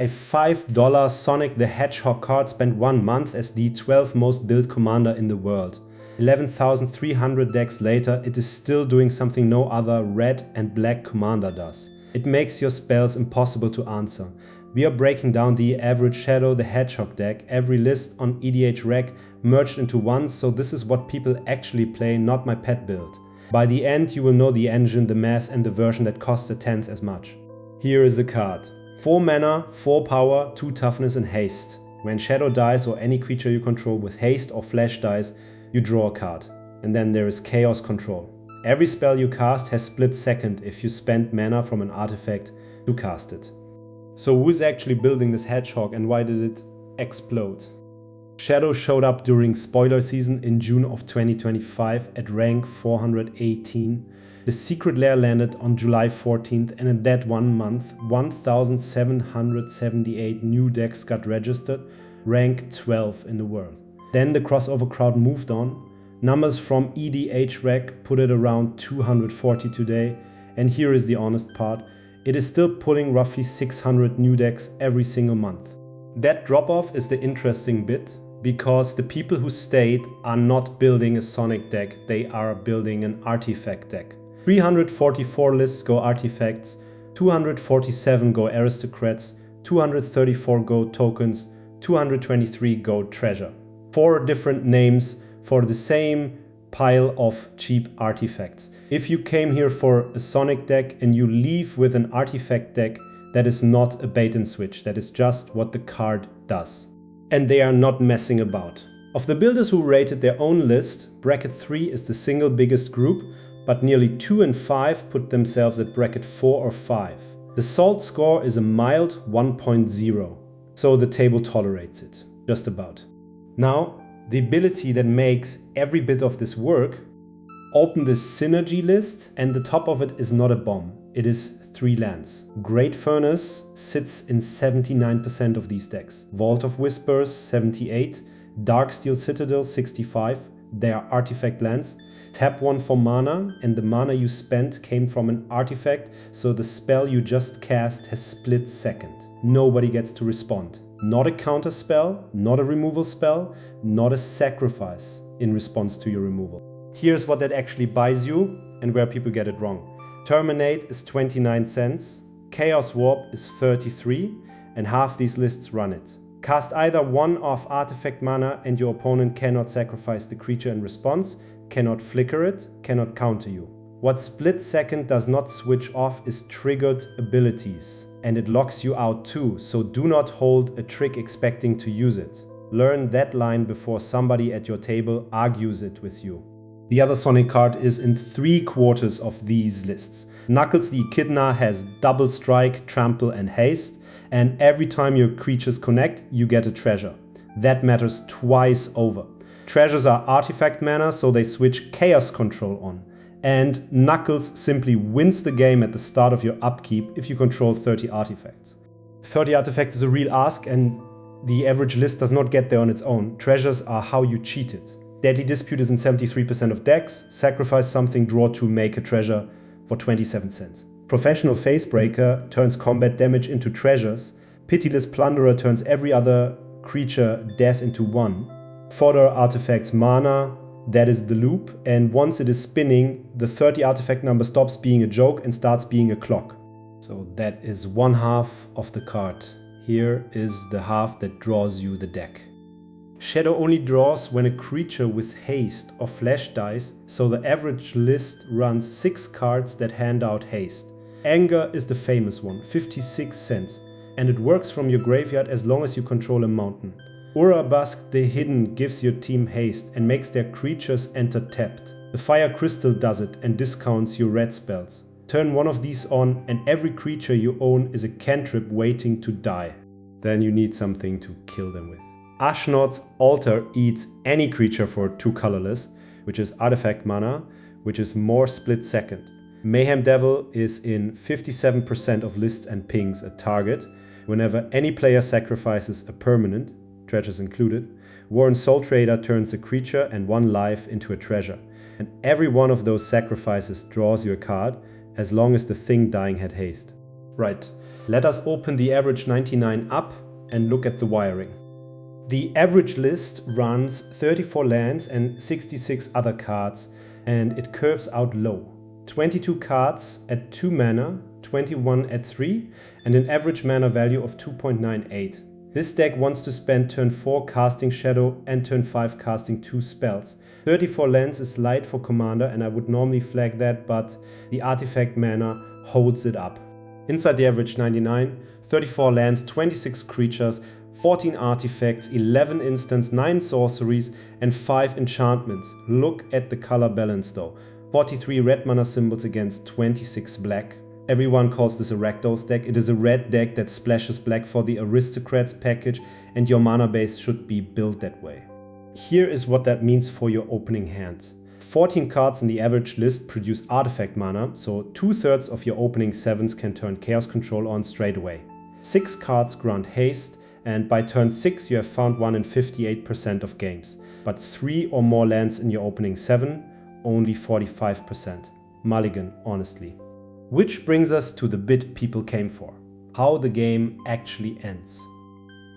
A $5 Sonic the Hedgehog card spent 1 month as the 12th most built commander in the world. 11,300 decks later, it is still doing something no other red and black commander does. It makes your spells impossible to answer. We are breaking down the average Shadow the Hedgehog deck, every list on EDHREC merged into one, so this is what people actually play, not my pet build. By the end you will know the engine, the math and the version that costs a tenth as much. Here is the card. 4 mana, 4 power, 2 toughness and haste. When Shadow dies or any creature you control with haste or flash dies, you draw a card. And then there is chaos control. Every spell you cast has split second if you spend mana from an artifact to cast it. So who is actually building this hedgehog and why did it explode? Shadow showed up during spoiler season in June of 2025 at rank 418. The Secret Lair landed on July 14th and in that 1 month 1,778 new decks got registered, rank 12 in the world. Then the crossover crowd moved on. Numbers from EDHREC put it around 240 today, and here is the honest part, it is still pulling roughly 600 new decks every single month. That drop off is the interesting bit, because the people who stayed are not building a Sonic deck, they are building an artifact deck. 344 lists go artifacts, 247 go aristocrats, 234 go tokens, 223 go treasure. 4 different names for the same pile of cheap artifacts. If you came here for a Sonic deck and you leave with an artifact deck, that is not a bait and switch, that is just what the card does. And they are not messing about. Of the builders who rated their own list, bracket 3 is the single biggest group, but nearly 2 and 5 put themselves at bracket 4 or 5. The salt score is a mild 1.0, so the table tolerates it, just about. Now, the ability that makes every bit of this work, open the synergy list and the top of it is not a bomb, it is 3 lands. Great Furnace sits in 79% of these decks. Vault of Whispers 78, Darksteel Citadel 65, they are artifact lands. Tap 1 for mana and the mana you spent came from an artifact, so the spell you just cast has split second. Nobody gets to respond. Not a counter spell, not a removal spell, not a sacrifice in response to your removal. Here's what that actually buys you and where people get it wrong. Terminate is 29 cents, Chaos Warp is 33, and half these lists run it. Cast either 1 of artifact mana and your opponent cannot sacrifice the creature in response, cannot flicker it, cannot counter you. What split second does not switch off is triggered abilities, and it locks you out too, so do not hold a trick expecting to use it. Learn that line before somebody at your table argues it with you. The other Sonic card is in 3/4 of these lists. Knuckles the Echidna has double strike, trample and haste, and every time your creatures connect, you get a treasure. That matters twice over. Treasures are artifact mana, so they switch chaos control on. And Knuckles simply wins the game at the start of your upkeep if you control 30 artifacts. 30 artifacts is a real ask and the average list does not get there on its own. Treasures are how you cheat it. Deadly Dispute is in 73% of decks, sacrifice something, draw 2, make a treasure for 27 cents. Professional Facebreaker turns combat damage into treasures, Pitiless Plunderer turns every other creature death into 1. Fodder artifacts mana, that is the loop, and once it is spinning, the 30 artifact number stops being a joke and starts being a clock. So that is 1/2 of the card. Here is the half that draws you the deck. Shadow only draws when a creature with haste or flash dies, so the average list runs 6 cards that hand out haste. Anger is the famous one, 56 cents, and it works from your graveyard as long as you control a mountain. Urabask the Hidden gives your team haste and makes their creatures enter tapped. The Fire Crystal does it and discounts your red spells. Turn one of these on and every creature you own is a cantrip waiting to die. Then you need something to kill them with. Ashnod's Altar eats any creature for 2 colorless, which is artifact mana, which is more split second. Mayhem Devil is in 57% of lists and pings a target. Whenever any player sacrifices a permanent, treasures included, Warren Soul Trader turns a creature and 1 life into a treasure. And every one of those sacrifices draws you a card, as long as the thing dying had haste. Right, let us open the average 99 up and look at the wiring. The average list runs 34 lands and 66 other cards, and it curves out low. 22 cards at 2 mana, 21 at 3, and an average mana value of 2.98. This deck wants to spend turn 4 casting Shadow and turn 5 casting 2 spells. 34 lands is light for commander, and I would normally flag that, but the artifact mana holds it up. Inside the average 99, 34 lands, 26 creatures, 14 artifacts, 11 instants, 9 sorceries, and 5 enchantments. Look at the color balance though. 43 red mana symbols against 26 black. Everyone calls this a rakdos deck. It is a red deck that splashes black for the aristocrats package, and your mana base should be built that way. Here is what that means for your opening hand. 14 cards in the average list produce artifact mana, so 2/3 of your opening 7s can turn Chaos Control on straight away. 6 cards grant haste, and by turn 6 you have found one in 58% of games. But 3 or more lands in your opening 7, only 45%. Mulligan, honestly. Which brings us to the bit people came for. How the game actually ends.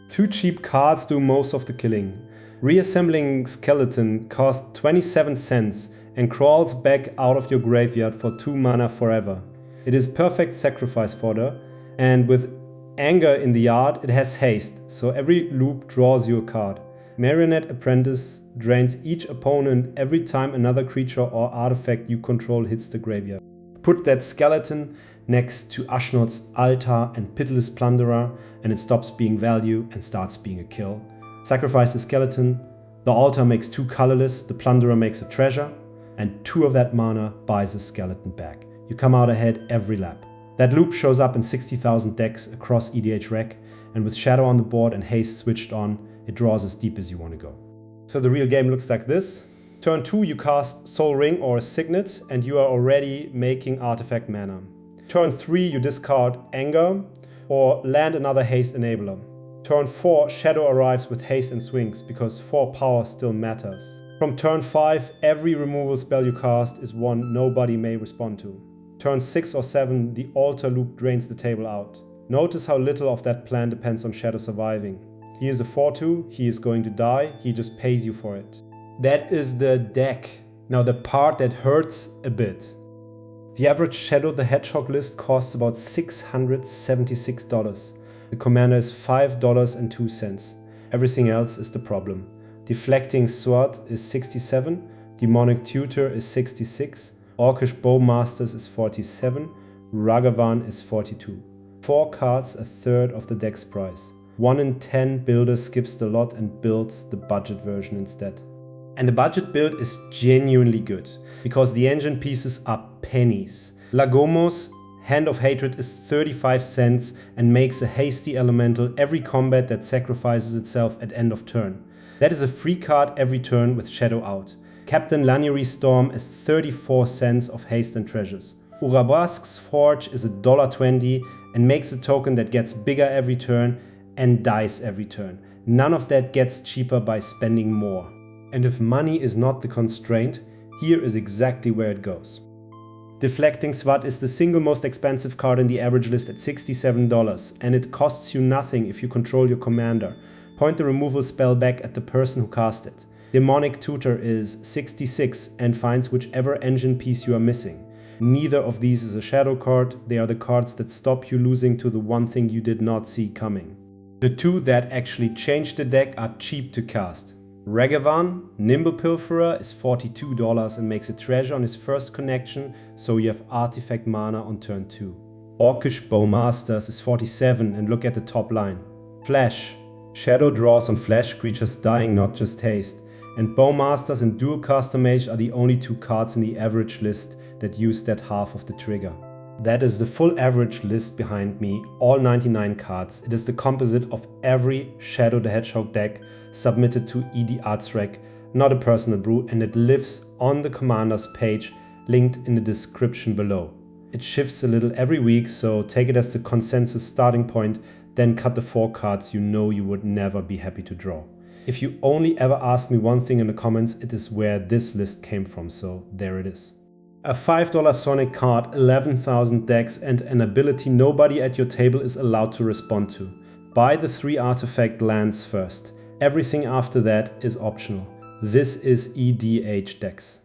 2 cheap cards do most of the killing. Reassembling Skeleton costs 27 cents and crawls back out of your graveyard for 2 mana forever. It is perfect sacrifice fodder, and with Anger in the yard it has haste, so every loop draws you a card. Marionette Apprentice drains each opponent every time another creature or artifact you control hits the graveyard. Put that skeleton next to Ashnod's Altar and Pitiless Plunderer and it stops being value and starts being a kill. Sacrifice the skeleton, the altar makes 2 colorless, the plunderer makes a treasure, and 2 of that mana buys the skeleton back. You come out ahead every lap. That loop shows up in 60,000 decks across EDH Rec, and with Shadow on the board and Haste switched on, it draws as deep as you want to go. So the real game looks like this. Turn 2 you cast Soul Ring or a Signet, and you are already making artifact mana. Turn 3 you discard Anger, or land another Haste enabler. Turn 4, Shadow arrives with haste and swings, because 4 power still matters. From turn 5, every removal spell you cast is one nobody may respond to. Turn 6 or 7, the altar loop drains the table out. Notice how little of that plan depends on Shadow surviving. He is a 4/2, he is going to die, he just pays you for it. That is the deck. Now the part that hurts a bit. The average Shadow the Hedgehog list costs about $676. The commander is $5.02. Everything else is the problem. Deflecting Sword is 67, Demonic Tutor is 66, Orcish Bowmasters is 47, Ragavan is 42. 4 cards, a third of the deck's price. 1 in 10 builders skips the lot and builds the budget version instead. And the budget build is genuinely good, because the engine pieces are pennies. Lagomos Hand of Hatred is 35 cents and makes a hasty elemental every combat that sacrifices itself at end of turn. That is a free card every turn with Shadow out. Captain Lanieri Storm is 34 cents of haste and treasures. Urabrask's Forge is $1.20 and makes a token that gets bigger every turn and dies every turn. None of that gets cheaper by spending more. And if money is not the constraint, here is exactly where it goes. Deflecting Swat is the single most expensive card in the average list at $67, and it costs you nothing if you control your commander. Point the removal spell back at the person who cast it. Demonic Tutor is 66 and finds whichever engine piece you are missing. Neither of these is a shadow card, they are the cards that stop you losing to the one thing you did not see coming. The 2 that actually change the deck are cheap to cast. Ragavan, Nimble Pilferer, is $42 and makes a treasure on his first connection, so you have artifact mana on turn 2. Orcish Bowmasters is 47 and look at the top line. Flash. Shadow draws on flash creatures dying, not just haste. And Bowmasters and Dualcaster Mage are the only 2 cards in the average list that use that half of the trigger. That is the full average list behind me, all 99 cards. It is the composite of every Shadow the Hedgehog deck submitted to ED Arts Rec, not a personal brew, and it lives on the commander's page, linked in the description below. It shifts a little every week, so take it as the consensus starting point, then cut the 4 cards you know you would never be happy to draw. If you only ever ask me one thing in the comments, it is where this list came from, so there it is. A $5 Sonic card, 11,000 decks, and an ability nobody at your table is allowed to respond to. Buy the 3 artifact lands first. Everything after that is optional. This is EDH decks.